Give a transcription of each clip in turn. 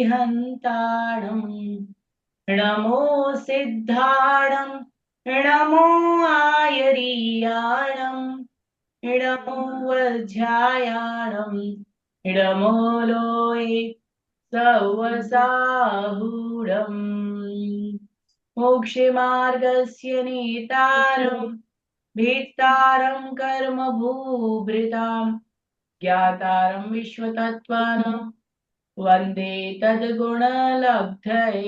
हंताणं नमो सिद्धाणं नमो आयरीयाणं नमो वज्रायाणं नमो लोये सवसाहूढम् मोक्षमार्गस्य नेतारं भेत्तारं कर्मभूभृतां ज्ञातारं विश्वतत्त्वानां वंदे तद्गुणलब्धये।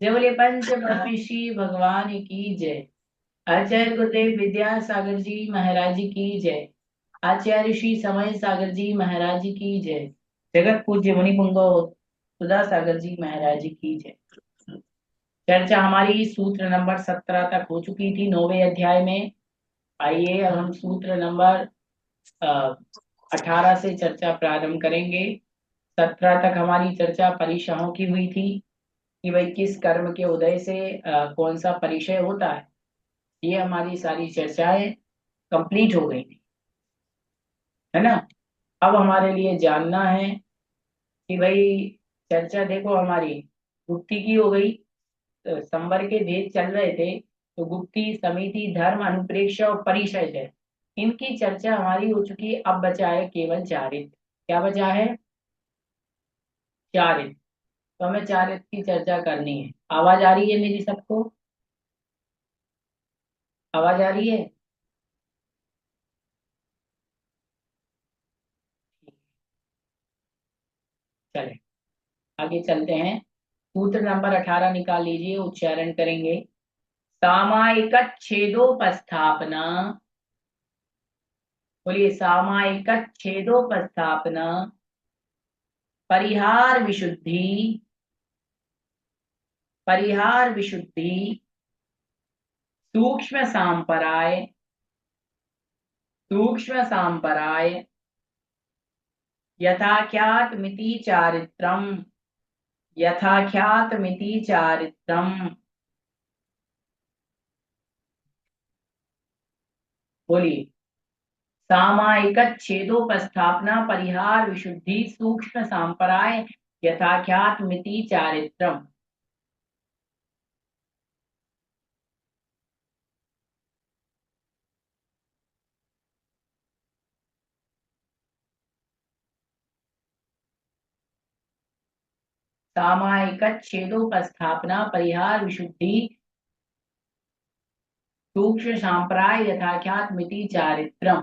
जय बोले पंच ब्रह्मषि भगवान की जय। आचार्य गुरुदेव विद्यासागर जी महाराज जी की जय। आचार्य श्री समय सागर जी महाराज जी की जय। जगत पूज्य मुनि पुंगव सुधा सागर जी महाराज जी की जय। चर्चा हमारी सूत्र नंबर 17 तक हो चुकी थी 9वें अध्याय में। आइए अब हम सूत्र नंबर 18 से चर्चा प्रारंभ करेंगे। 17 तक हमारी चर्चा परिशहों की हुई थी कि भाई किस कर्म के उदय से कौन सा परिचय होता है। ये हमारी सारी चर्चाएं कंप्लीट हो गई थी, है ना। अब हमारे लिए जानना है कि भाई चर्चा देखो हमारी गुप्ती की हो गई। संवर के भेद चल रहे थे तो गुप्ती समिति धर्म अनुप्रेक्ष और परिचय है, इनकी चर्चा हमारी हो चुकी है। अब बचा है केवल चारित्र। क्या बचा है? चारित्र। तो हमें चारित्र की चर्चा करनी है। आवाज आ रही है मेरी सबको? आवाज आ रही है? चले आगे चलते हैं। सूत्र नंबर 18 निकाल लीजिए, उच्चारण करेंगे। सामायिक छेदोपस्थापना। बोलिए सामायिक छेदोपस्थापना, परिहार विशुद्धि, परिहार विशुद्धि, सूक्ष्म सांपराय, सूक्ष्म सांपराय, यथाख्यात मिति चारित्रम, यथाख्यात मिति चारित्रम। बोलिए सामायिक छेदोपस्थापना, परिहार विशुद्धि, सूक्ष्म सांपराय, यथाख्यात मिति चारित्रम। सामायिक छेदोपस्थापना, परिहार विशुद्धि, सूक्ष्म सांप्राय, यथाख्यात मिति चारित्रम।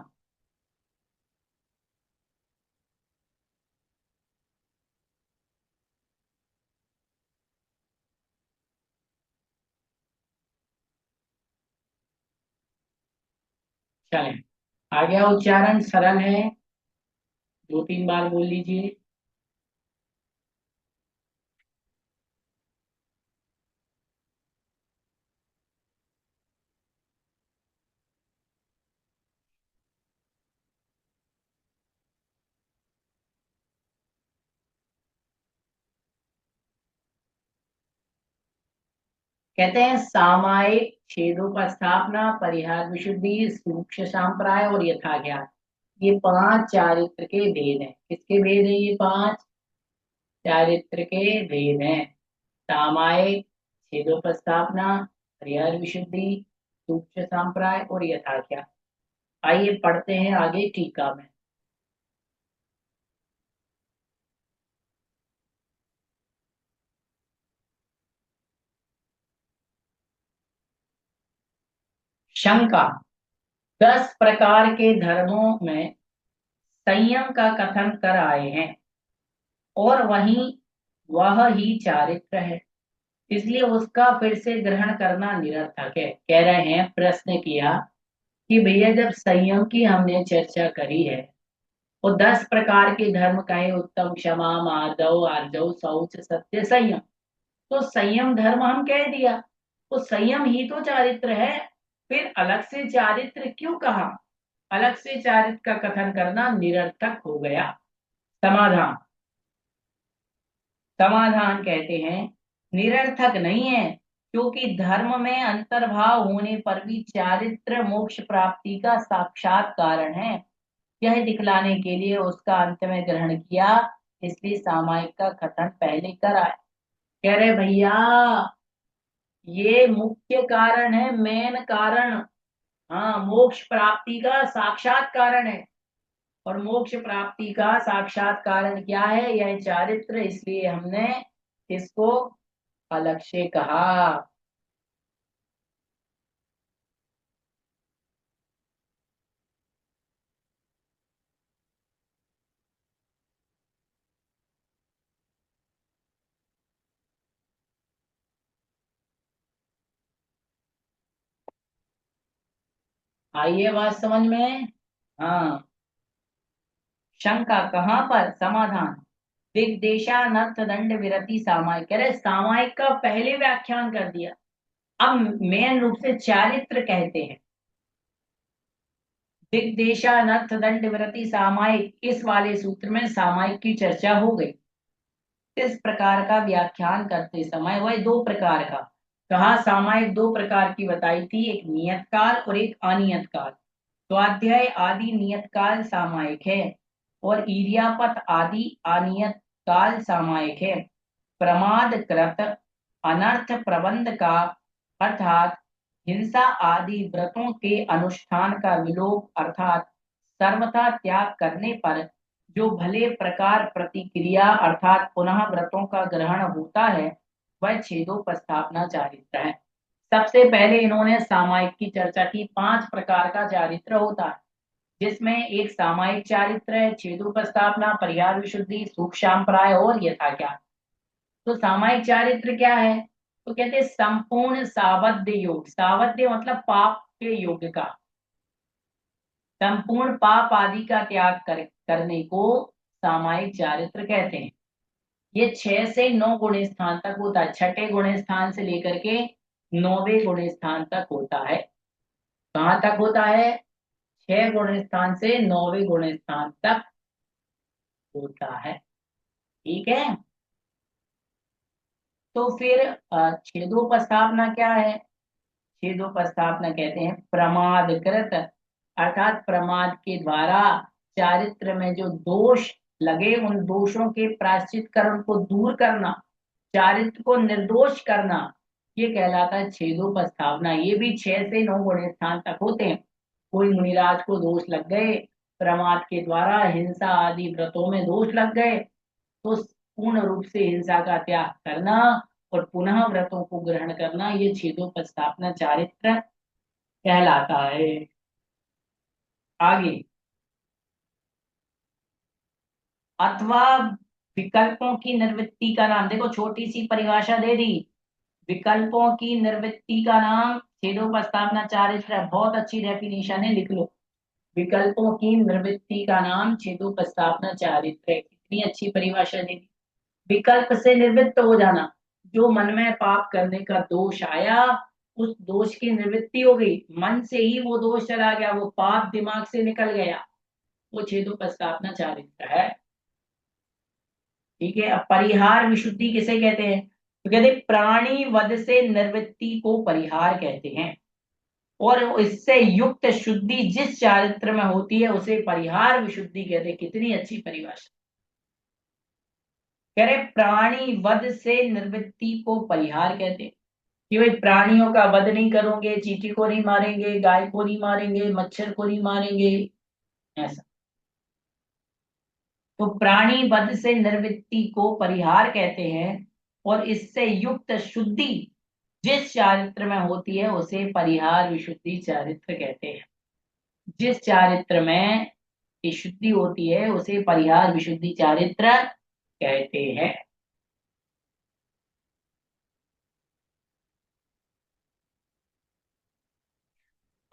चलें आ गया उच्चारण, सरल है। 2-3 बार बोल लीजिए। कहते हैं सामायिक छेदोपस्थापना, परिहार विशुद्धि, सूक्ष्म सांप्राय और यथाज्ञात। ये 5 चारित्र के भेद हैं। किसके भेद हैं ये 5? चारित्र के भेद हैं। सामायिक, छेदोपस्थापना, परिहार विशुद्धि, सूक्ष्म सांप्राय और यथाज्ञात। आइए पढ़ते हैं आगे टीका में। शंका। 10 प्रकार के धर्मों में संयम का कथन कर आए हैं और वहीं वह ही चारित्र है, इसलिए उसका फिर से ग्रहण करना निरर्थक है। कह रहे हैं, प्रश्न किया कि भैया जब संयम की हमने चर्चा करी है, वो 10 प्रकार के धर्म कहे, उत्तम, क्षमा, मार्दव, आर्जव, शौच, सत्य, संयम। तो संयम धर्म हम कह दिया, तो संयम ही तो चारित्र है। फिर अलग से चारित्र क्यों कहा? अलग से चारित्र का कथन करना निरर्थक हो गया। समाधान, समाधान कहते हैं निरर्थक नहीं है, क्योंकि धर्म में अंतर्भाव होने पर भी चारित्र मोक्ष प्राप्ति का साक्षात कारण है। यह दिखलाने के लिए उसका अंत में ग्रहण किया, इसलिए सामायिक का कथन पहले करा है। कह रहे भैया, ये मुख्य कारण है, मेन कारण। हाँ, मोक्ष प्राप्ति का साक्षात कारण है। और मोक्ष प्राप्ति का साक्षात कारण क्या है? यह चारित्र, इसलिए हमने इसको अलग से कहा। आइए बात समझ में। हाँ, शंका कहाँ पर? समाधान, दिग्देशानर्थ दंड विरति सामायिक। कह रहे सामायिक का पहले व्याख्यान कर दिया, अब मेन रूप से चारित्र कहते हैं। दिग्देशानर्थ दंड विरति सामायिक, इस वाले सूत्र में सामायिक की चर्चा हो गई। इस प्रकार का व्याख्यान करते समय वह 2 प्रकार का कहा। सामायिक 2 प्रकार की बताई थी, एक नियत काल और एक अनियत काल। स्वाध्याय आदि नियत काल सामायिक है, और इरियापत आदि अनियत काल सामायिक है। प्रमाद कृत अनर्थ प्रबंध का, अर्थात हिंसा आदि व्रतों के अनुष्ठान का विलोप, अर्थात सर्वथा त्याग करने पर जो भले प्रकार प्रतिक्रिया, अर्थात पुनः व्रतों का ग्रहण होता है, वह छेदोपस्थापना चारित्र है। सबसे पहले इन्होंने सामायिक की चर्चा की। 5 प्रकार का चारित्र होता है, जिसमें एक सामायिक चारित्र है, छेदोपस्थापना, परिहार विशुद्धि, सूक्ष्म प्राय और यथाज्ञान। तो सामायिक चारित्र क्या है? तो कहते हैं संपूर्ण सावध्य योग। सावध्य मतलब पाप के योग का, संपूर्ण पाप आदि का त्याग करने को सामायिक चारित्र कहते हैं। ये 6 से 9 गुण स्थान तक होता है, छठे गुण स्थान से लेकर के 9वें गुण स्थान तक होता है। कहाँ तक होता है? 6 गुण स्थान से 9वें गुण स्थान तक होता है। ठीक है। तो फिर छेदोपस्थापना क्या है? छेदोपस्थापना कहते हैं प्रमादकृत, अर्थात प्रमाद के द्वारा चारित्र में जो दोष लगे, उन दोषों के प्रायश्चित कर उनको दूर करना, चारित्र को निर्दोष करना, ये कहलाता है छेदोपस्थापना। ये भी 6 से 9 गुण स्थान तक होते हैं। कोई मुनिराज को दोष लग गए, प्रमाद के द्वारा हिंसा आदि व्रतों में दोष लग गए, तो पूर्ण रूप से हिंसा का त्याग करना और पुनः व्रतों को ग्रहण करना, ये छेदोपस्थापना चारित्र कहलाता है। आगे, अथवा विकल्पों की निवृत्ति का नाम, देखो छोटी सी परिभाषा दे दी। विकल्पों की निवृत्ति का नाम छेदोपस्थापना चारित्र है। बहुत अच्छी डेफिनेशन है, लिख लो। विकल्पों की निवृत्ति का नाम छेदोपस्थापना चारित्र है। कितनी अच्छी परिभाषा दी। विकल्प से निवृत्त हो जाना, जो मन में पाप करने का दोष आया, उस दोष की निवृत्ति हो गई, मन से ही वो दोष चला गया, वो पाप दिमाग से निकल गया, वो छेदोपस्थापना चारित्र है। ठीक है। अब परिहार विशुद्धि किसे कहते हैं? तो कहते हैं प्राणी वध से निवृत्ति को परिहार कहते हैं, और इससे युक्त शुद्धि जिस चारित्र में होती है उसे परिहार विशुद्धि कहते हैं। कितनी अच्छी परिभाषा। कह रहे प्राणी वध से निवृत्ति को परिहार कहते हैं, कि भाई प्राणियों का वध नहीं करोगे, चींटी को नहीं मारेंगे, गाय को नहीं मारेंगे, मच्छर को नहीं मारेंगे, ऐसा। तो प्राणी वध से निवृत्ति को परिहार कहते हैं, और इससे युक्त शुद्धि जिस चारित्र में होती है उसे परिहार विशुद्धि चारित्र कहते हैं। जिस चारित्र में की शुद्धि होती है उसे परिहार विशुद्धि चारित्र कहते हैं।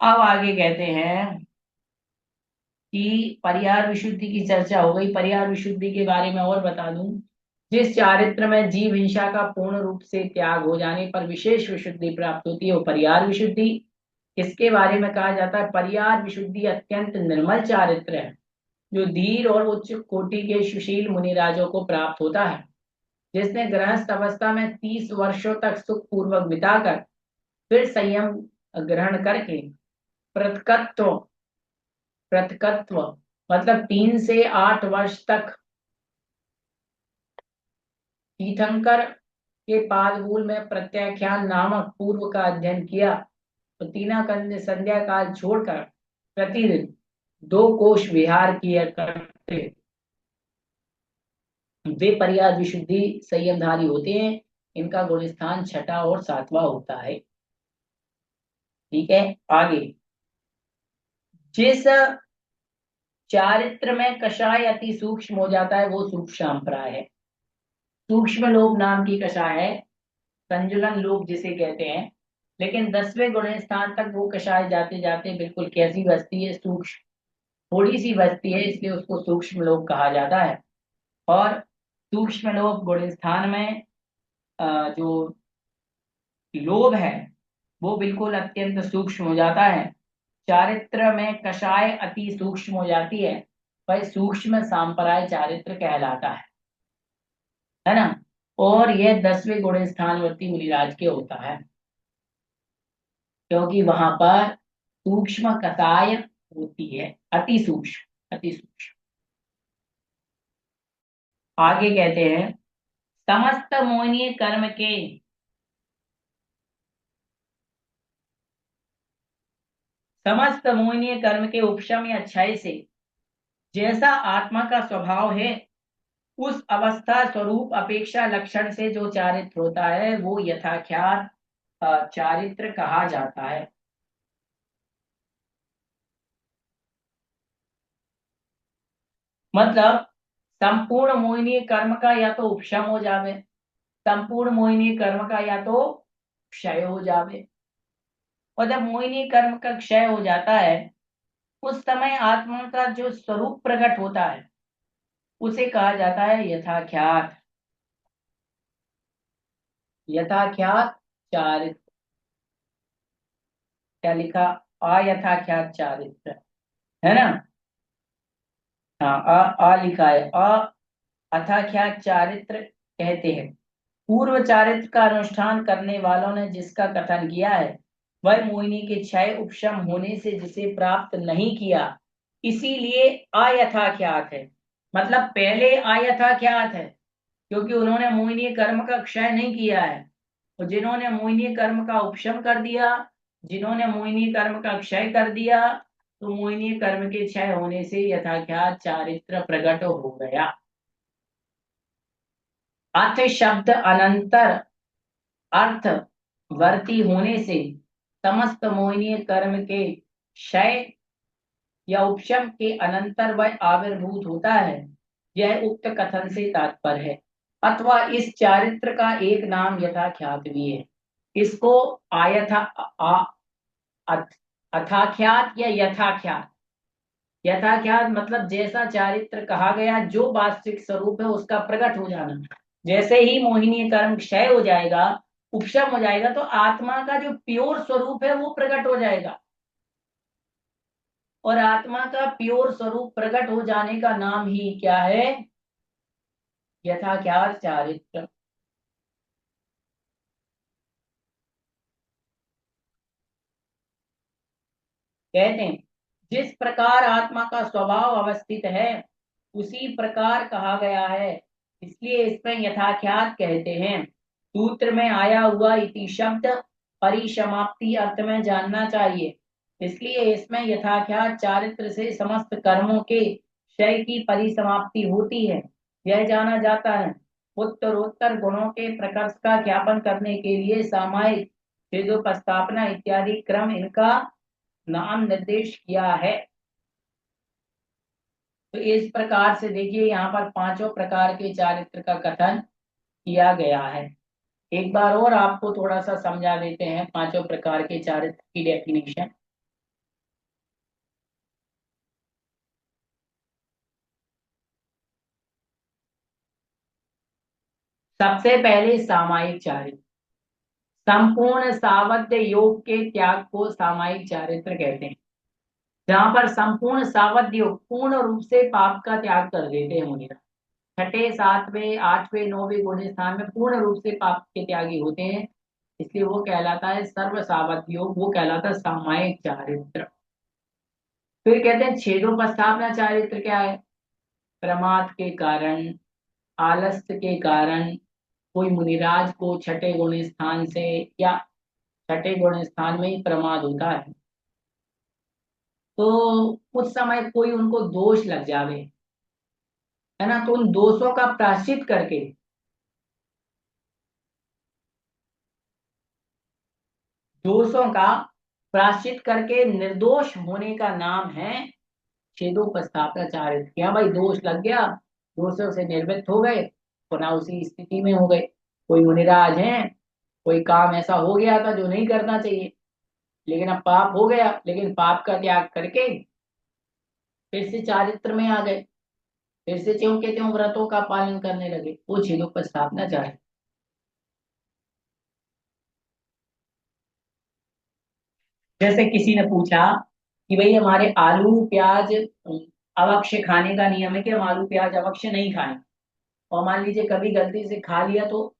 अब आगे कहते हैं कि परिहार विशुद्धि की चर्चा हो गई। परिहार विशुद्धि के बारे में और बता दूं, जिस चारित्र में जीव हिंसा का पूर्ण रूप से त्याग हो जाने पर विशेष विशुद्धि प्राप्त होती है वो परिहार विशुद्धि। इसके बारे में कहा जाता है परिहार विशुद्धि अत्यंत निर्मल चारित्र है जो धीर और उच्च कोटि के सुशील मुनिराजों को प्राप्त होता है। जिसने गृहस्थ अवस्था में 30 वर्षों तक सुख पूर्वक बिताकर फिर संयम ग्रहण करके पृथकत्व पृथकत्व मतलब 3 से 8 वर्ष तक तीर्थंकर के पादमूल में प्रत्याख्यान नामक पूर्व का अध्ययन किया तो तीनाकंद संध्या काल छोड़कर प्रतिदिन 2 कोश विहार किया करते। वे पर्याद विशुद्धि संयमधारी होते हैं। इनका गुण स्थान छठा और सातवां होता है। ठीक है, आगे। जिस चारित्र में कषाय अति सूक्ष्म हो जाता है वो सूक्ष्म संप्राय है। सूक्ष्म लोभ नाम की कषाय है, संजुलन लोभ जिसे कहते हैं। लेकिन 10वें गुण स्थान तक वो कषाय जाते जाते बिल्कुल कैसी बचती है, सूक्ष्म थोड़ी सी बचती है, इसलिए उसको सूक्ष्म लोभ कहा जाता है। और सूक्ष्म लोभ गुण स्थान में जो लोभ है वो बिल्कुल अत्यंत सूक्ष्म हो जाता है। चारित्र में कषाय अति सूक्ष्म हो जाती है, वह सूक्ष्म सांप्राय चारित्र कहलाता है ना। और यह 10वें गुण स्थानवर्ती मुनिराज के होता है, क्योंकि वहां पर सूक्ष्म कषाय होती है, अति सूक्ष्म अति सूक्ष्म। आगे कहते हैं समस्त मोहनीय कर्म के समस्त मोहनीय कर्म के उपशम या क्षय से जैसा आत्मा का स्वभाव है उस अवस्था स्वरूप अपेक्षा लक्षण से जो चारित्र होता है वो यथाख्यात चारित्र कहा जाता है। मतलब संपूर्ण मोहिनी कर्म का या तो उपशम हो जावे, संपूर्ण मोहिनी कर्म का या तो क्षय हो जावे। और जब मोहिनी कर्म का क्षय हो जाता है उस समय आत्मा का जो स्वरूप प्रकट होता है उसे कहा जाता है यथाख्यात। यथाख्यात चारित्र, क्या लिखा, अयथाख्यात चारित्र, है ना। हाँ, आ लिखा है, अथाख्यात चारित्र कहते हैं। पूर्व चारित्र का अनुष्ठान करने वालों ने जिसका कथन किया है वह मोहिनी के क्षय उपशम होने से जिसे प्राप्त नहीं किया, इसीलिए अयथाख्यात है। मतलब पहले अयथाख्यात है क्योंकि उन्होंने मोहिनी कर्म का क्षय नहीं किया है। तो जिन्होंने मोहिनी कर्म का उपशम कर दिया, जिन्होंने मोहिनी कर्म का क्षय कर दिया, तो मोहिनी कर्म के क्षय होने से यथाख्यात चारित्र प्रकट हो गया। अथ शब्द अनंतर अर्थ वर्ती होने से समस्त मोहिनी कर्म के क्षय या उपशम के अनंतर वह आविर्भूत होता है, यह उक्त कथन से तात्पर्य है। अथवा इस चारित्र का एक नाम यथाख्यात भी है। इसको आयथा अथ, अथाख्यात या यथाख्यात। यथाख्यात मतलब जैसा चारित्र कहा गया जो वास्तविक स्वरूप है उसका प्रकट हो जाना। जैसे ही मोहिनी कर्म क्षय हो जाएगा, उपशम हो जाएगा, तो आत्मा का जो प्योर स्वरूप है वो प्रकट हो जाएगा। और आत्मा का प्योर स्वरूप प्रकट हो जाने का नाम ही क्या है, यथाख्यात चारित्र। कहते हैं जिस प्रकार आत्मा का स्वभाव अवस्थित है उसी प्रकार कहा गया है, इसलिए इसमें यथाख्यात कहते हैं। सूत्र में आया हुआ इति शब्द परिसमाप्ति अर्थ में जानना चाहिए, इसलिए इसमें यथाख्यात चारित्र से समस्त कर्मों के क्षय की परिसमाप्ति होती है, यह जाना जाता है। उत्तरोत्तर गुणों के प्रकर्ष का ज्ञापन करने के लिए सामायिक भेदोपस्थापना इत्यादि क्रम इनका नाम निर्देश किया है। तो इस प्रकार से देखिए यहाँ पर पांचों प्रकार के चारित्र का कथन किया गया है। एक बार और आपको थोड़ा सा समझा देते हैं पांचों प्रकार के चारित्र की डेफिनेशन। सबसे पहले सामायिक चारित्र। संपूर्ण सावध्य योग के त्याग को सामायिक चारित्र कहते हैं। जहां पर संपूर्ण सावध्य योग, पूर्ण रूप से पाप का त्याग कर देते हैं मुनिरा। छठे सातवें आठवें नौवें गुण स्थान में पूर्ण रूप से पाप के त्यागी होते हैं, इसलिए वो कहलाता है सर्व सावध्य योग, वो कहलाता है सामायिक चारित्र। फिर कहते हैं छेदोपस्थापना चारित्र क्या है? प्रमाद के कारण, आलस्य के कारण कोई मुनिराज को छठे गुण स्थान से या छठे गुण स्थान में ही प्रमाद होता है, तो कुछ समय कोई उनको दोष लग जावे, है ना, तो उन दोषों का प्रायश्चित करके, दोषों का प्रायश्चित करके निर्दोष होने का नाम है छेदोपस्थापनाचार्य। क्या भाई, दोष लग गया, दोषों से निर्वृत्त हो गए, पुनः उसी स्थिति में हो गए। कोई मुनिराज हैं, कोई काम ऐसा हो गया था जो नहीं करना चाहिए, लेकिन अब पाप हो गया, लेकिन पाप का त्याग करके फिर से चारित्र में आ गए, फिर से त्यों के त्यों व्रतों का पालन करने लगे, वो छेदोपस्थापनाचार्य। जैसे किसी ने पूछा कि भाई हमारे आलू प्याज अवश्य खाने का नियम है कि हम आलू प्याज अवश्य नहीं खाएं, और मान लीजिए कभी गलती से खा लिया तो,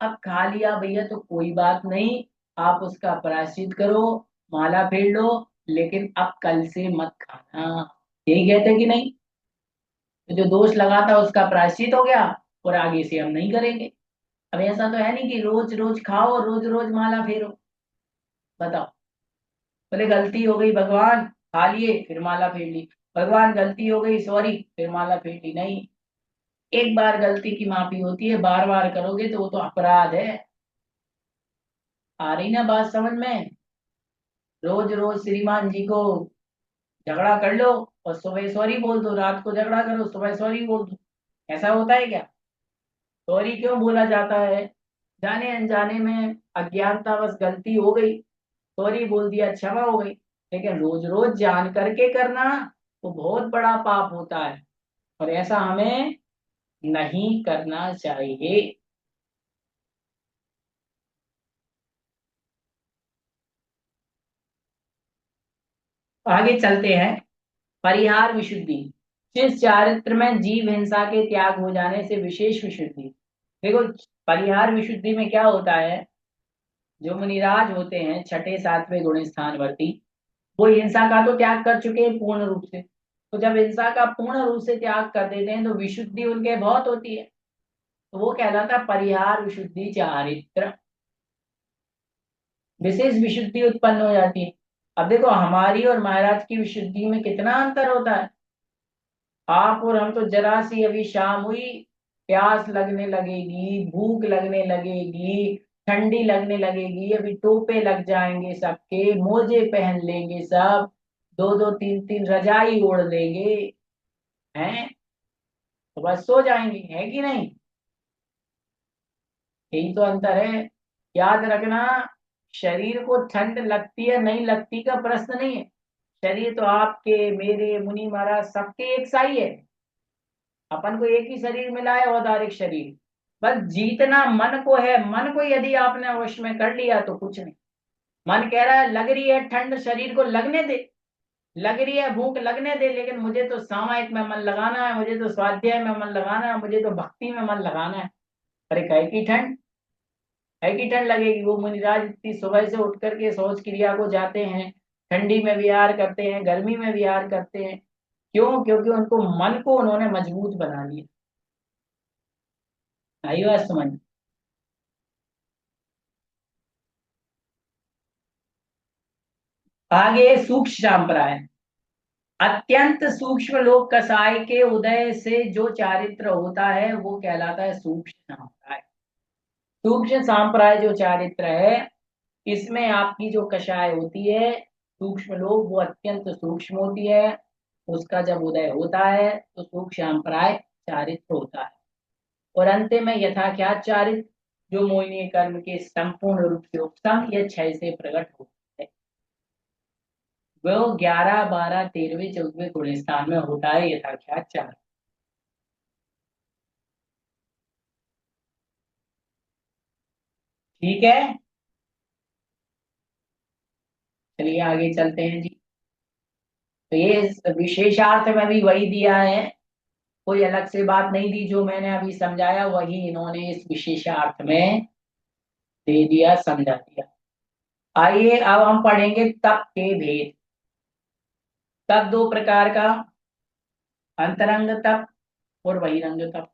अब खा लिया भैया तो कोई बात नहीं, आप उसका प्रायश्चित करो, माला फेर लो, लेकिन अब कल से मत खाना, यही कहते कि नहीं? तो जो दोष लगा था उसका प्रायश्चित हो गया, और आगे से हम नहीं करेंगे। अब ऐसा तो है नहीं कि रोज रोज खाओ रोज रोज माला फेरो, बताओ। बोले गलती हो गई भगवान, खा लिए फिर माला फेर ली, भगवान गलती हो गई सॉरी, फिर माला फेर ली, नहीं। एक बार गलती की माफी होती है, बार बार करोगे तो वो तो अपराध है। आ रही ना बात समझ में? रोज रोज श्रीमान जी को झगड़ा कर लो और सुबह सॉरी बोल दो, रात को झगड़ा करो सुबह सॉरी बोल दो, ऐसा होता है क्या? सॉरी क्यों बोला जाता है? जाने अनजाने में अज्ञानतावश गलती हो गई, सॉरी बोल दिया, क्षमा हो गई। लेकिन रोज रोज जान करके करना वो बहुत बड़ा पाप होता है, और ऐसा हमें नहीं करना चाहिए। आगे चलते हैं। परिहार विशुद्धि, जिस चारित्र में जीव हिंसा के त्याग हो जाने से विशेष विशुद्धि। देखो, परिहार विशुद्धि में क्या होता है, जो मुनिराज होते हैं छठे सातवें गुण स्थान वर्ती, वो हिंसा का तो त्याग कर चुके हैं पूर्ण रूप से, तो जब हिंसा का पूर्ण रूप से त्याग कर देते हैं तो विशुद्धि उनके बहुत होती है, तो वो कहलाता है परिहार विशुद्धि चारित्र, विशेष विशुद्धि उत्पन्न हो जाती है। अब देखो हमारी और महाराज की विशुद्धि में कितना अंतर होता है। आप और हम तो जरा सी अभी शाम हुई, प्यास लगने लगेगी, भूख लगने लगेगी, ठंडी लगने लगेगी, अभी टोपे लग जाएंगे, सबके मोजे पहन लेंगे सब, दो दो तीन तीन रजाई ओढ़ लेंगे, हैं, तो बस सो जाएंगे, है कि नहीं? यही तो अंतर है। याद रखना, शरीर को ठंड लगती है नहीं लगती का प्रश्न नहीं है। शरीर तो आपके मेरे मुनि महाराज सबके एक सा ही है, अपन को एक ही शरीर मिला है, औदारिक शरीर। बस जीतना मन को है, मन को यदि आपने वश में कर लिया तो कुछ नहीं। मन कह रहा है लग रही है ठंड, शरीर को लगने दे, लग रही है भूख लगने दे, लेकिन मुझे तो सामायिक में मन लगाना है, मुझे तो स्वाध्याय में मन लगाना है, मुझे तो भक्ति में मन लगाना है। अरे कहे की ठंड, है की ठंड लगेगी? वो मुनिराज इतनी सुबह से उठ करके शौच क्रिया को जाते हैं, ठंडी में विहार करते हैं, गर्मी में विहार करते हैं, क्यों? क्योंकि उनको मन को उन्होंने मजबूत बना लिया। आई बात समझ? आगे सूक्ष्म संप्राय, अत्यंत सूक्ष्म लोक कसाय के उदय से जो चारित्र होता है वो कहलाता है सूक्ष्म संप्राय। सूक्ष्म संप्राय जो चारित्र है, इसमें आपकी जो कषाय होती है, सूक्ष्म लोक, वो अत्यंत सूक्ष्म होती है, उसका जब उदय होता है तो सूक्ष्म संप्राय चारित्र होता है। और अंत में यथाख्यात चारित्र, जो मोहिनी कर्म के संपूर्ण रूप से उपसम या क्षय से प्रकट होता है, वो 11 12 13वें 14वें गुण स्थान में होता है यथाख्यात चारित्र। ठीक है, चलिए आगे चलते हैं जी। तो ये विशेषार्थ में भी वही दिया है, कोई अलग से बात नहीं दी, जो मैंने अभी समझाया वही इन्होंने इस विशेषार्थ में दे दिया, समझा दिया। आइए अब हम पढ़ेंगे तप के भेद। तप दो प्रकार का, अंतरंग तप और बहिरंग तप।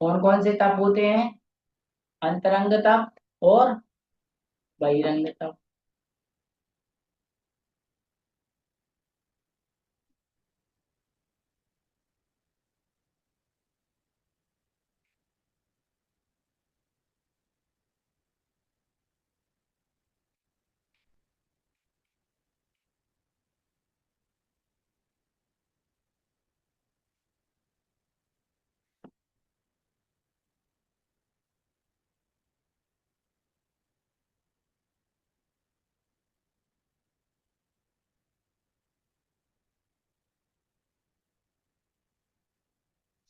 कौन कौन से तप होते हैं? अंतरंग तप और बहिरंग तप।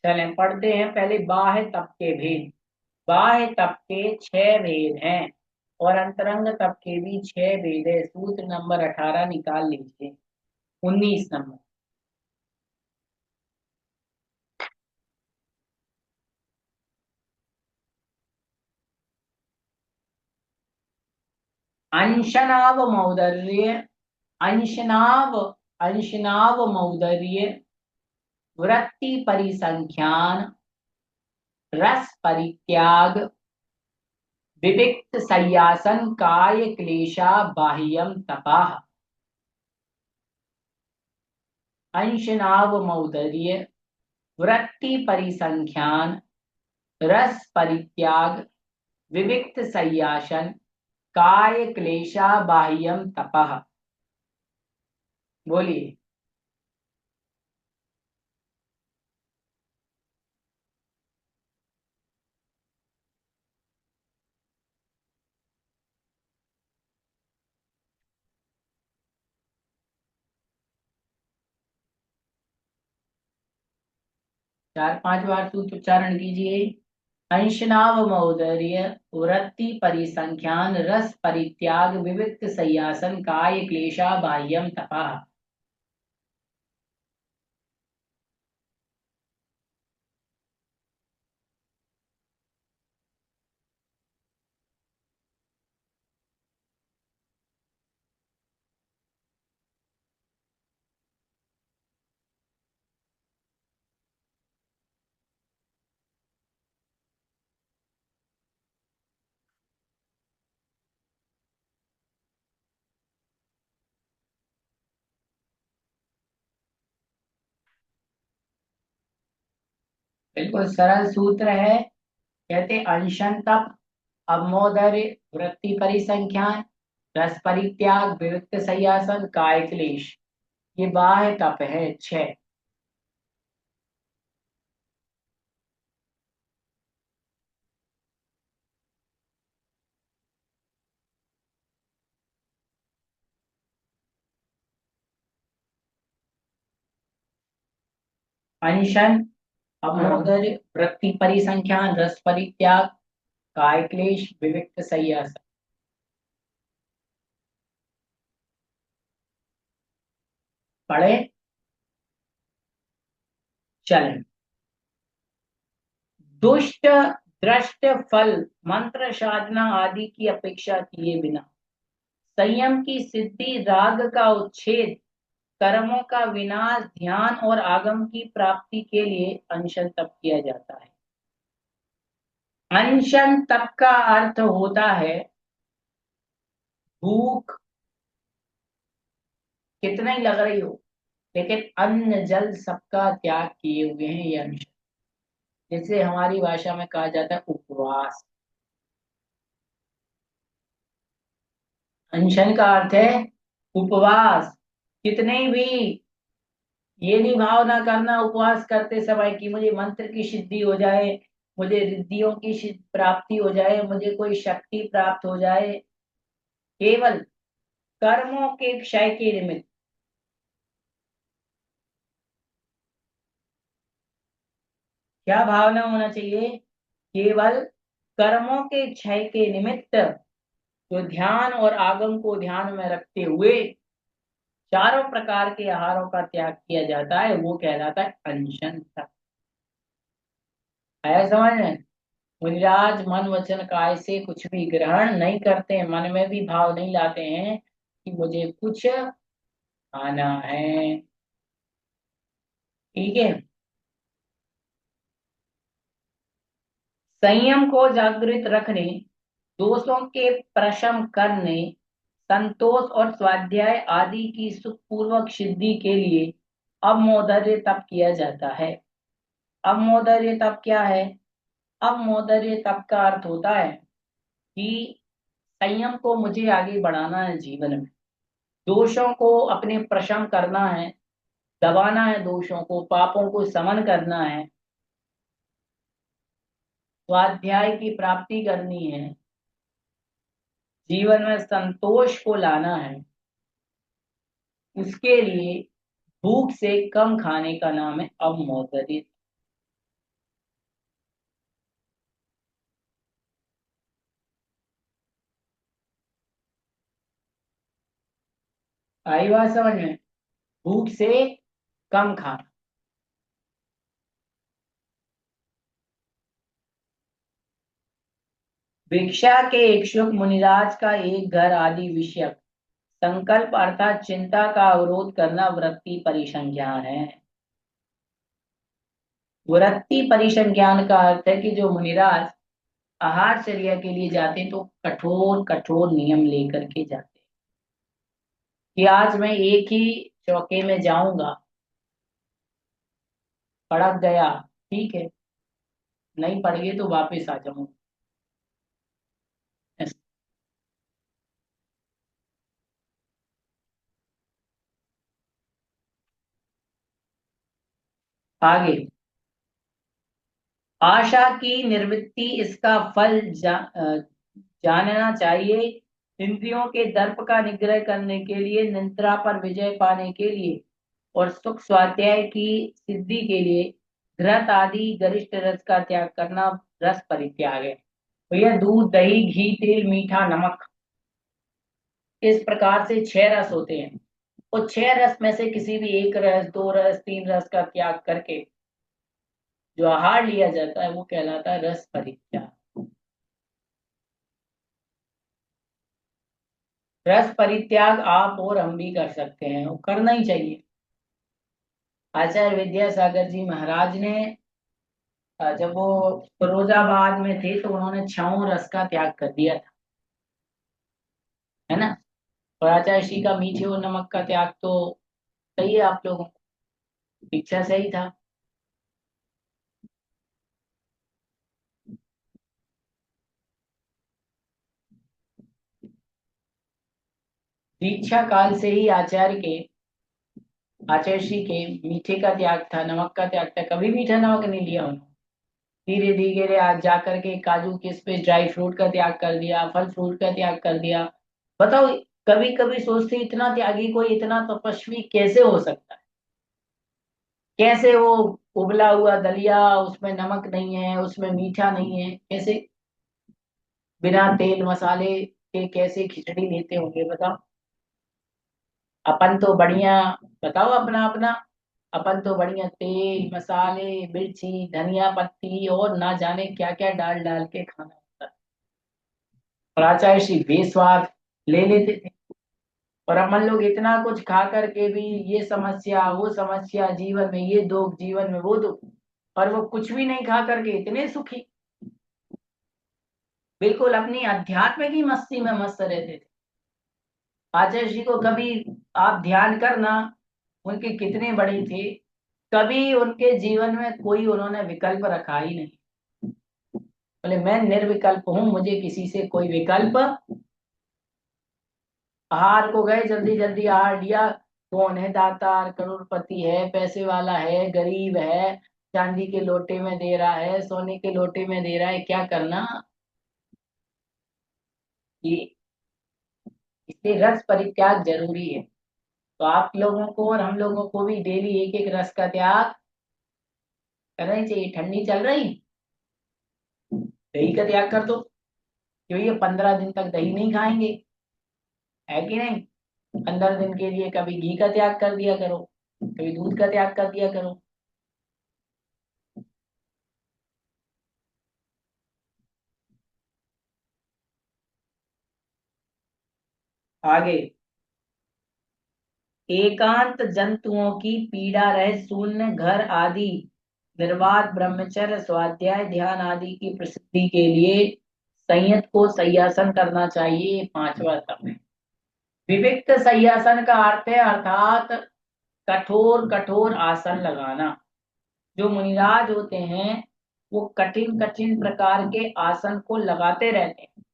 चलें पढ़ते हैं पहले बाह्य तप के भेद। बाह्य तप के 6 भेद हैं और अंतरंग तप के भी 6 भेद है। सूत्र नंबर 18 निकाल लीजिए, 19 नंबर। अंशनाव मौदर्य, अंशनाव अंशनाव मौदर्य, वृत्ति परिसंख्यान, रस परित्याग, विविक्त संयासन, काय क्लेशा, बाह्यम तपाह। अंशनाव मौदर्य, वृत्ति परिसंख्यान, रस परित्याग, विविक्त संयासन, काय क्लेशा, बाह्यम तपः। बोलिए। 4-5 बार सूत्र उच्चारण कीजिए। अंशनाव मौदर्य, वृत्ति परिसंख्यान, रस परित्याग, विविक्त संयासन, काय क्लेशा, बाह्यम तपः। बिल्कुल सरल सूत्र है। कहते अंशन तप, अवमोदर्य, वृत्ति परिसंख्यान, रस परित्याग, विविक्त संयासन, काय क्लेश, ये बाह्य तप है 6। अनशन, अवमोदर्य, वृत्ति परिसंख्यान, रस परित्याग, काय क्लेश, विविक्त संयासन। पढ़े? चलें। दुष्ट दृष्ट फल मंत्र साधना आदि की अपेक्षा किए बिना संयम की सिद्धि, राग का उच्छेद, कर्मों का विनाश, ध्यान और आगम की प्राप्ति के लिए अनशन तप किया जाता है। अनशन तप का अर्थ होता है भूख कितना ही लग रही हो, लेकिन अन्न जल सबका त्याग किए हुए हैं, ये अनशन। जिसे हमारी भाषा में कहा जाता है उपवास। अनशन का अर्थ है उपवास। कितने भी ये नहीं भावना करना उपवास करते समय कि मुझे मंत्र की सिद्धि हो जाए, मुझे रिद्धियों की प्राप्ति हो जाए, मुझे कोई शक्ति प्राप्त हो जाए। केवल कर्मों के क्षय के निमित्त। क्या भावना होना चाहिए? केवल कर्मों के क्षय के निमित्त जो ध्यान और आगम को ध्यान में रखते हुए चारों प्रकार के आहारों का त्याग किया जाता है, वो कहलाता है अनशन तप। आया समझ में? मुनिराज मन वचन काय से कुछ भी ग्रहण नहीं करते हैं, मन में भी भाव नहीं लाते हैं कि मुझे कुछ खाना है। ठीक है। संयम को जागृत रखने, दोषों के प्रशम करने, संतोष और स्वाध्याय आदि की सुखपूर्वक सिद्धि के लिए अवमोदर्य तप किया जाता है। अवमोदर्य तप क्या है? अवमोदर्य तप का अर्थ होता है कि संयम को मुझे आगे बढ़ाना है जीवन में, दोषों को अपने प्रशम करना है, दबाना है दोषों को, पापों को समन करना है, स्वाध्याय की प्राप्ति करनी है, जीवन में संतोष को लाना है। उसके लिए भूख से कम खाने का नाम है अवमोदर्य। आई बात समझ में? भूख से कम खाना। भिक्षा के इच्छुक मुनिराज का एक घर आदि विषयक संकल्प अर्थात चिंता का अवरोध करना वृत्ति परिसंज्ञान है। वृत्ति परिसंज्ञान का अर्थ है कि जो मुनिराज आहारचर्या के लिए जाते हैं तो कठोर कठोर नियम लेकर के जाते हैं कि आज मैं एक ही चौके में जाऊंगा, पड़क गया ठीक है, नहीं पड़ गए तो वापस आ जाऊंगा। आगे, आशा की निवृत्ति इसका फल जानना चाहिए। इंद्रियों के दर्प का निग्रह करने के लिए, निद्रा पर विजय पाने के लिए और सुख स्वाध्याय की सिद्धि के लिए घृत आदि गरिष्ठ रस का त्याग करना रस परित्याग है। भैया दूध दही घी तेल मीठा नमक, इस प्रकार से छह रस होते हैं। और छह रस में से किसी भी एक रस, दो रस, तीन रस का त्याग करके जो आहार लिया जाता है वो कहलाता है रस परित्याग। रस परित्याग आप और हम भी कर सकते हैं, वो करना ही चाहिए। आचार्य विद्यासागर जी महाराज ने जब वो फिरोजाबाद में थे तो उन्होंने छहों रस का त्याग कर दिया था, है ना। और आचार्य श्री का मीठे और नमक का त्याग तो सही है, आप लोगों को इच्छा सही था। दीक्षा काल से ही आचार्य श्री के मीठे का त्याग था, नमक का त्याग था, कभी मीठा नमक नहीं लिया उन्होंने। धीरे धीरे आज जाकर के काजू किशमिश ड्राई फ्रूट का त्याग कर दिया, फल फ्रूट का त्याग कर दिया। बताओ, कभी कभी सोचते इतना त्यागी कोई इतना तपस्वी कैसे हो सकता है? कैसे वो उबला हुआ दलिया, उसमें नमक नहीं है, उसमें मीठा नहीं है, कैसे बिना तेल मसाले के कैसे खिचड़ी लेते होंगे बताओ। अपन तो बढ़िया, बताओ अपना अपना, अपन तो बढ़िया तेल मसाले मिर्ची धनिया पत्ती और ना जाने क्या क्या डाल डाल के खाना होता है। और आचार्य श्री बेस्वाद ले लेते थे। और अपन लोग इतना कुछ खा करके भी ये समस्या वो समस्या जीवन में, ये दुख जीवन में वो दुख, और वो कुछ भी नहीं खा करके इतने सुखी, बिल्कुल अपनी अध्यात्म की मस्ती में मस्त रहते थे। आचार्य जी को कभी आप ध्यान करना, उनके कितने बड़े थे, कभी उनके जीवन में कोई उन्होंने विकल्प रखा ही नहीं। बोले मैं निर्विकल्प हूं, मुझे किसी से कोई विकल्प। आहार को गए जल्दी जल्दी आहार लिया, कौन है दातार, करोड़पति है, पैसे वाला है, गरीब है, चांदी के लोटे में दे रहा है, सोने के लोटे में दे रहा है, क्या करना। ये इसलिए रस परित्याग जरूरी है। तो आप लोगों को और हम लोगों को भी डेली एक एक रस का त्याग करना ही चाहिए। ठंडी चल रही, दही का त्याग कर दो, क्यों ये 15 दिन तक दही नहीं खाएंगे, है कि नहीं। 15 दिन के लिए कभी घी का त्याग कर दिया करो, कभी दूध का त्याग कर दिया करो। आगे, एकांत जंतुओं की पीड़ा रहे शून्य घर आदि, निर्वाध ब्रह्मचर्य स्वाध्याय ध्यान आदि की प्रसिद्धि के लिए संयत को सय्यासन करना चाहिए। पांचवा तप है। विविक्त सय्यासन का अर्थ है अर्थात कठोर कठोर आसन लगाना। जो मुनिराज होते हैं वो कठिन कठिन प्रकार के आसन को लगाते रहते हैं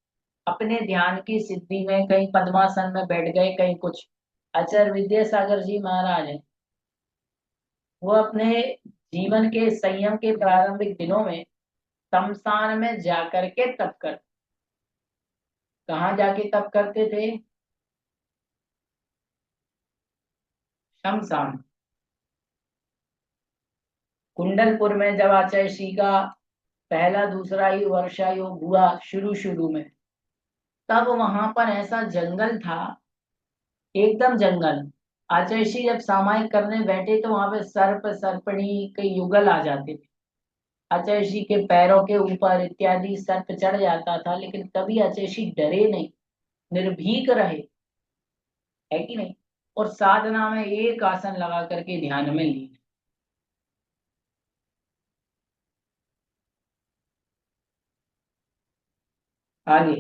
अपने ध्यान की सिद्धि में। कहीं पद्मासन में बैठ गए, कहीं कुछ। आचार्य विद्यासागर जी महाराज हैं, वो अपने जीवन के संयम के प्रारंभिक दिनों में शमशान में जाकर के तप कर, कहाँ जाके तप करते थे? शमशान। कुंडलपुर में जब आचार्य श्री का पहला दूसरा ही वर्षा योग हुआ शुरू शुरू में, तब वहां पर ऐसा जंगल था, एकदम जंगल। आचार्य श्री जब सामायिक करने बैठे तो वहां पे सर्प सर्पणी के युगल आ जाते थे। आचार्य श्री के पैरों के ऊपर इत्यादि सर्प चढ़ जाता था, लेकिन कभी आचार्य श्री डरे नहीं, निर्भीक रहे, है कि नहीं। और साधना में एक आसन लगा करके ध्यान में लीन। आगे,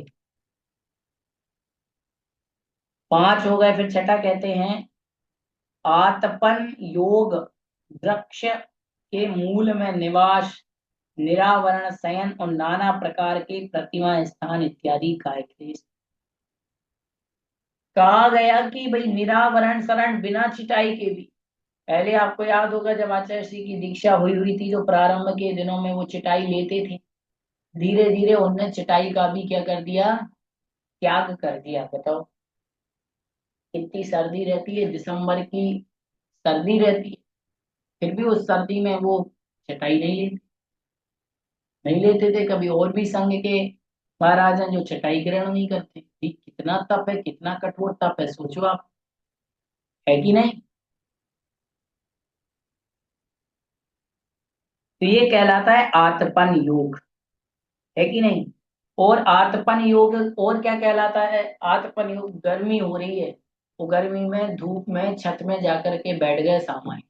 पांच हो गए, फिर छठा कहते हैं आतपन योग, वृक्ष के मूल में निवास, निरावरण शयन और नाना प्रकार के प्रतिमा स्थान इत्यादि का क्लेश। कहा गया कि भाई निरावरण शरण, बिना चिटाई के भी। पहले आपको याद होगा जब आचार्य श्री की दीक्षा हुई हुई थी, जो प्रारंभ के दिनों में वो चिटाई लेते थे, धीरे धीरे उनने चिटाई का भी क्या कर दिया, त्याग कर दिया। बताओ, इतनी सर्दी रहती है, दिसंबर की सर्दी रहती है, फिर भी उस सर्दी में वो चटाई नहीं लेते थे। कभी और भी संघ के महाराज हैं जो चटाई ग्रहण नहीं करते। ये कितना तप है, कितना कठोर तप है, सोचो आप, है कि नहीं। तो ये कहलाता है आतपन योग, है कि नहीं। और आतपन योग और क्या कहलाता है? आतपन योग, गर्मी हो रही है, वो गर्मी में धूप में छत में जाकर के बैठ गए सामाई,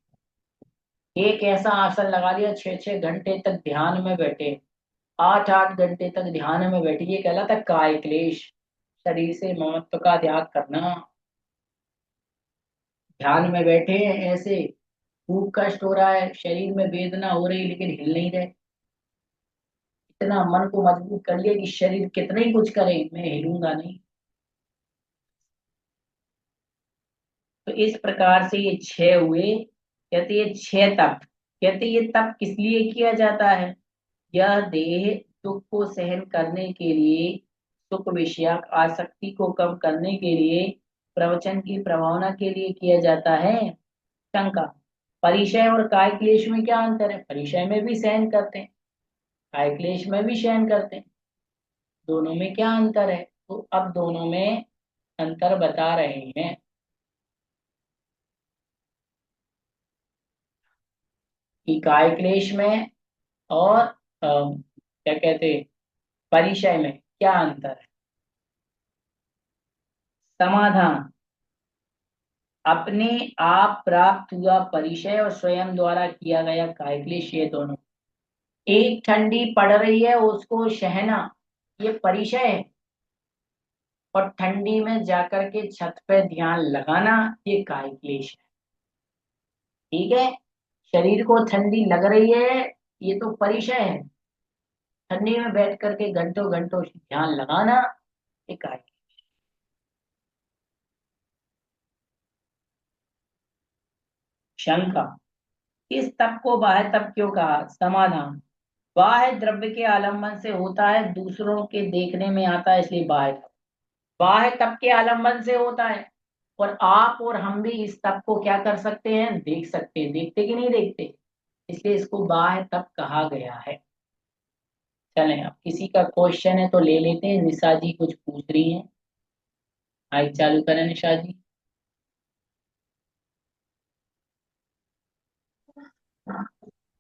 एक ऐसा आसन लगा लिया, 6 6 घंटे तक ध्यान में बैठे, 8 8 घंटे तक ध्यान में बैठे, ये कहलाता है काय क्लेश। शरीर से ममत्व का त्याग करना। ध्यान में बैठे हैं ऐसे, खूब कष्ट हो रहा है, शरीर में वेदना हो रही लेकिन हिल नहीं रहे। इतना मन को मजबूत कर लिया कि शरीर कितना ही कुछ करे, मैं हिलूंगा नहीं। तो इस प्रकार से ये छह हुए। कहते ये छह तप, कहते ये तप किस लिए किया जाता है? यह देह दुख को सहन करने के लिए, सुख विषयक आसक्ति को कम करने के लिए, प्रवचन की प्रभावना के लिए किया जाता है। शंका, परिचय और काय क्लेश में क्या अंतर है? परिचय में भी सहन करते हैं, काय क्लेश में भी सहन करते हैं, दोनों में क्या अंतर है? तो अब दोनों में अंतर बता रहे हैं कि काय क्लेश में और क्या कहते हैं, परिचय में क्या अंतर है। समाधान, अपने आप प्राप्त हुआ परिचय और स्वयं द्वारा किया गया काय क्लेश, ये दोनों। एक ठंडी पड़ रही है, उसको सहना, ये परिचय है। और ठंडी में जाकर के छत पे ध्यान लगाना, ये काय क्लेश है। ठीक है, शरीर को ठंडी लग रही है, ये तो परिचय है। ठंडी में बैठ करके घंटों घंटों ध्यान लगाना, ये काय। शंका, इस तप को बाह्य तप क्यों कहा? समाधान, बाह्य द्रव्य के आलंबन से होता है, दूसरों के देखने में आता है, इसलिए बाह्य तप। बाह्य तप के आलंबन से होता है, और आप और हम भी इस तप को क्या कर सकते हैं? देख सकते हैं। देखते कि नहीं देखते, इसलिए इसको बाह्य तप कहा गया है। चलें, अब किसी का क्वेश्चन है तो ले लेते हैं। निशा जी कुछ पूछ रही हैं। माइक चालू करें निशा जी।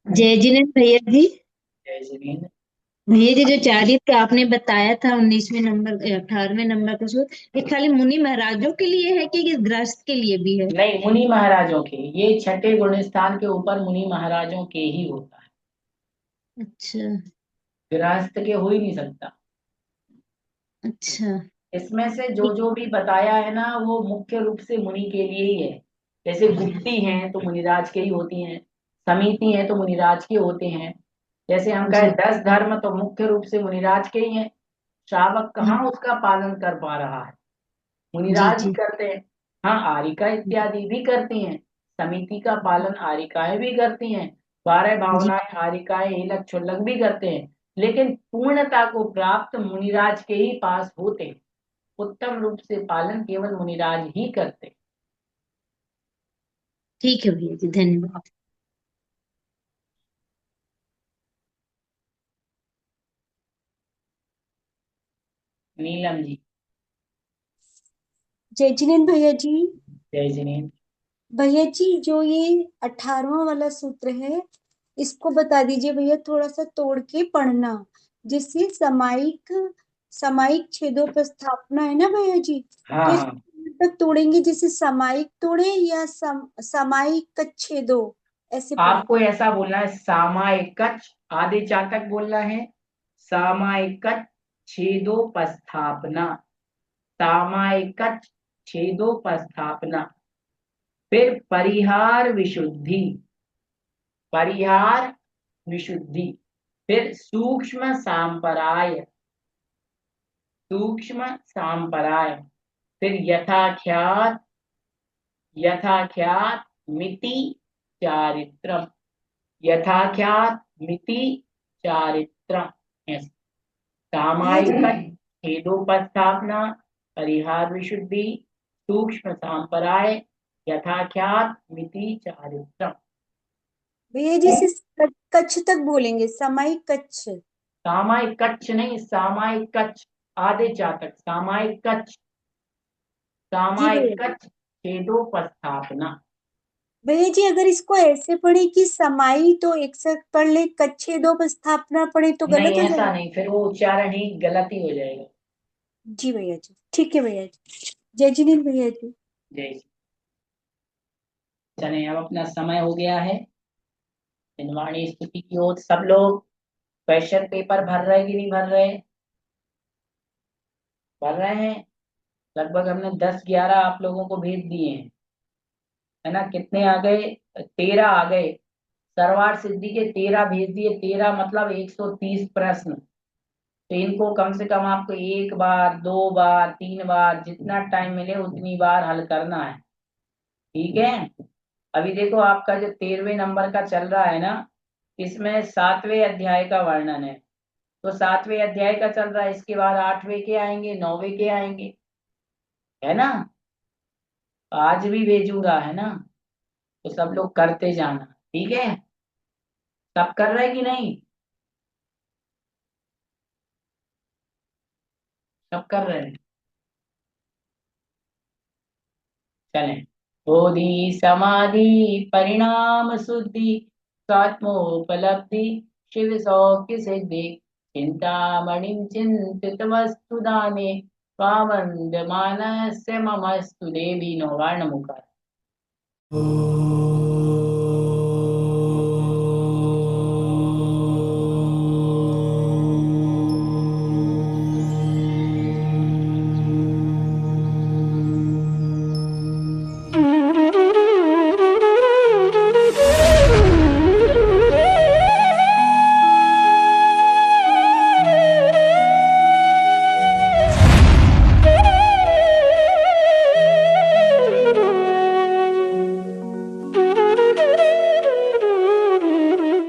जय जिनेन्द्र भैया जी। जय श्री। भैया जी, जो चारित्र आपने बताया था 19वें नंबर 18वें नंबर का सूत्र, ये खाली मुनि महाराजों के लिए है कि ये गृहस्थ के लिए भी है? नहीं, मुनि महाराजों के, ये छठे गुण स्थान के ऊपर मुनि महाराजों के ही होता है। अच्छा। गृहस्थ के हो ही नहीं सकता। अच्छा। इसमें से जो ठीक। जो भी बताया है ना, वो मुख्य रूप से मुनि के लिए ही है। जैसे गुप्ती हैं तो मुनिराज के ही होती हैं, समिति हैं तो मुनिराज के होते हैं। जैसे हम कहें जी 10 धर्म, तो मुख्य रूप से मुनिराज के ही हैं। श्रावक जी कहाँ उसका पालन कर पा रहा है? जी मुनिराज ही जी। करते हैं। हाँ, आरिका इत्यादि भी करती हैं। समिति का पालन आरिकाएं भी करती हैं। 12 भावनाएं आरिकाएं हिलक छुलक भी करते हैं। लेकिन पूर्णता को प्राप्त मुनिराज के ही पास होते हैं। उत्तम रूप से पालन केवल मुनिराज ही करते हैं। ठीक है भैया जी, धन्यवाद। नीलम जी। जय जिनेन्द्र भैया जी। जय जिनेन्द्र। भैया जी, जो ये 18वां वाला सूत्र है, इसको बता दीजिए भैया, थोड़ा सा तोड़ के पढ़ना, जिससे समाइक समाइक छेदों पर स्थापना है ना भैया जी। हाँ तो हाँ। इसको तक तोड़ेंगे, जैसे समाइक तोड़े या समाइक छेदो, ऐसे पढ़े। आपको ऐसा बोलना है, सामायिकच आधे चाटक बोलना है। सामायिकच छेदोपस्थापना। सामायिकच छेदोपस्थापना। फिर परिहार विशुद्धि। परिहार विशुद्धि। फिर सूक्ष्म सांपराय। सूक्ष्म सांपराय। फिर यथाख्यात। यथाख्यात मिति चारित्रम। यथाख्यात मिति चारित्रम। ऐसे भैया जी। सामायिक छेदोपस्थापना, परिहार विशुद्धि, सूक्ष्म सांपराय, यथाख्यात मिति चारित्रम। भैया जी, इसे कच्छ तक बोलेंगे, समाइक कच्छ। सामायिक कच्छ नहीं, सामायिक कच्छ आधे चातक। सामायिक कच्छ। जी सामायिक भैया जी। कच्छ छेदोपस्थापना। भैया जी, अगर इसको ऐसे पढ़े कि समाई तो एक साथ पढ़ ले, कच्छे दो स्थापना पढ़े तो नहीं, गलत हो ऐसा जाएगा? नहीं, फिर वो उच्चारण ही गलत ही हो जाएगा। जी भैया जी, ठीक है भैया जी। जय जिनेन्द्र भैया जी। जय श्री। चले, अब अपना समय हो गया है। निवाणी स्तुति की ओर सब लोग क्वेश्चन पेपर भर रहे कि नहीं भर रहे? भर रहे हैं। लगभग हमने 10-11 आप लोगों को भेज दिए हैं, है ना? कितने आ गए? 13 आ गए। सर्वार्थ सिद्धि के 13 भेज दिए। 13 मतलब 130 प्रश्न। तो इनको कम से कम आपको 1 बार, 2 बार, 3 बार, जितना टाइम मिले उतनी बार हल करना है। ठीक है। अभी देखो, आपका जो 13वें नंबर का चल रहा है ना, इसमें 7वें अध्याय का वर्णन है। तो 7वें अध्याय का चल रहा है, इसके बाद 8वें के आएंगे, 9वें के आएंगे, है ना? आज भी भेजूंगा, है ना? तो सब लोग करते जाना। ठीक है। सब कर रहे कि नहीं? सब कर रहे हैं। चलें। बोधि समाधि परिणाम शुद्धि, स्वात्मोपलब्धि, शिव सौख्य सिद्धि, चिंतामणि चिंतित वस्तु दाने, स्वावंद्यमानस्य ममस्तु देवी। नौवर्ण मुखर।